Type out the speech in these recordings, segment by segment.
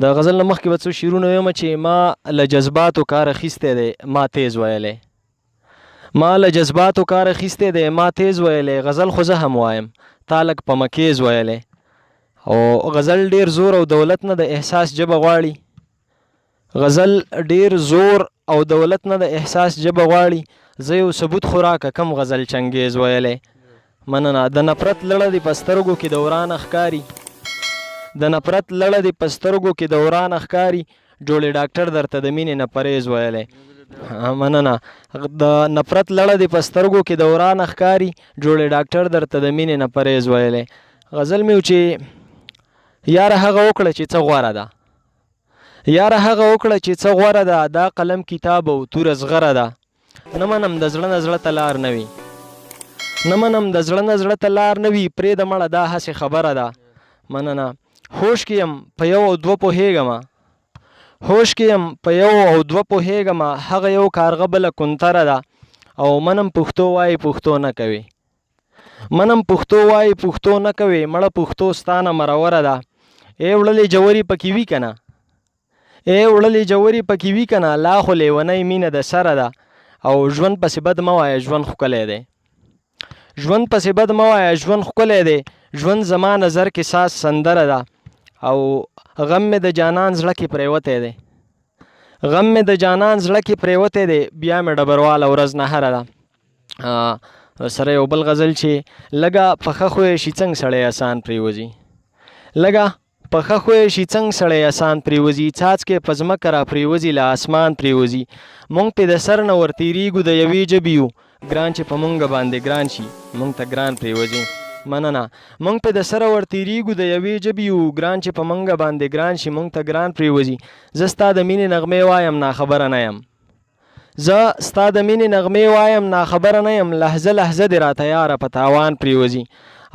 د غزل نه مخکې به څو شعرونه ویمه چې ما له جذباتو کار اخیستی دی ما تیز ویلی، ما له جذباتو کار اخیستی دی ما تیز ویلی، غزل خو زه هم وایم تا لږ په مکیز ویلی. او غزل ډیر زور او دولت نه د احساس ژبه غواړي، غزل ډیر زور او دولت نه د احساس ژبه غواړي، زه یو ثبوت خو راکه کم غزل چنګیز ویلی. مننه. د نفرت لړه دې په سترګو کې دوران ښکاري، د نفرت لړه دې په سترګو کې دوران ښکاري، جوړې ډاکټر درته د مینې نه پرهیز ویلی. مننه. د نفرت لړه دې په سترګو کې دوران ښکاري، جوړې ډاکټر درته د مینې نه پرهیز ویلی. غزل مې و چې یاره هغه وکړه چې څه غوره ده، یاره هغه وکړه چې څه غوره ده، دا قلم کتاب او توره زغره ده. نه منم د زړه نه زړه ته لار نه وي، نه منم د زړه نه زړه ته لار نه وي، پرېږده مړه دا هسې خبره ده. مننه. هوش کې یم په یو او دوه پوهېږمه، هوش کې یم په یو او دوه پوهېږمه، هغه یو کارغه بله کونتره ده. او منم پښتو وایي پښتو نه کوي، منم پښتو وایي پښتو نه کوي، مړه پښتو ستانه مروره ده. ای وړلې جووري پکې وي که نه، ای وړلې جووري پکې وي که نه، لا خو لیونۍ مینه د سره ده. او ژوند پسې بد مه وایه ژوند ښکلی دی، ژوند پسې بد مه وایه ژوند ښکلی دی، ژوند زما نظر کې ساز سندره ده. او غم مې د جانان زړه کې پرېوتی دی، غم مې د جانان زړه کې پرېوتی دی، بیا مې ډبرواله ورځ نه هره ده. سره یو بل غزل چې لږه پخه خوی شي څنګ سړی اسان پرېوځي، لږه پخه خوی شي څنګ سړی اسان پرېوځي، څاڅکې په ځمکه را پرېوځي له اسمان پرېوځي، مونږ پې د سر نه ورتېرېږو د یوې ژبې یو، ګران چې په مونږ باندې ګران شي مونږ ته ګران پرېوځي. مننه. مونږ پې د سره ورتېرېږو د یوې ژبې یو، ګران چې په مونږ باندې ګران شي مونږ ته ګران پرېوځي. زه ستا د مینې نغمې وایم ناخبره نه یم، زه ستا د مینې نغمې وایم ناخبره نه یم، لحظه لحظه دې راته یاره په تاوان پرېوځي.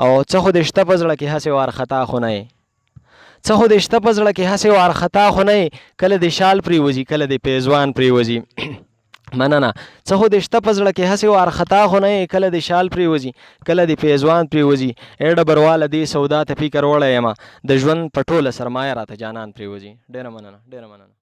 او څه خو دې شته په زړه کې هسې وارخطا خو نه یې، څه خو دې شته په زړه کې هسې وارخطا خو نه یې، کله دې شال پرېوځي کله دې پیزوان پرېوځي. مننه. څه خو دې شته په زړه کې هسې وارخطا خو نه یې، کله دې شال پرېوځي کله دې پیزوان پرېوځي. ای ډبرواله دې سودا ته فکر وړی یمه، د ژوند په ټوله سرمایه راته جانان پرېوځي. ډېره مننه، ډېره مننه.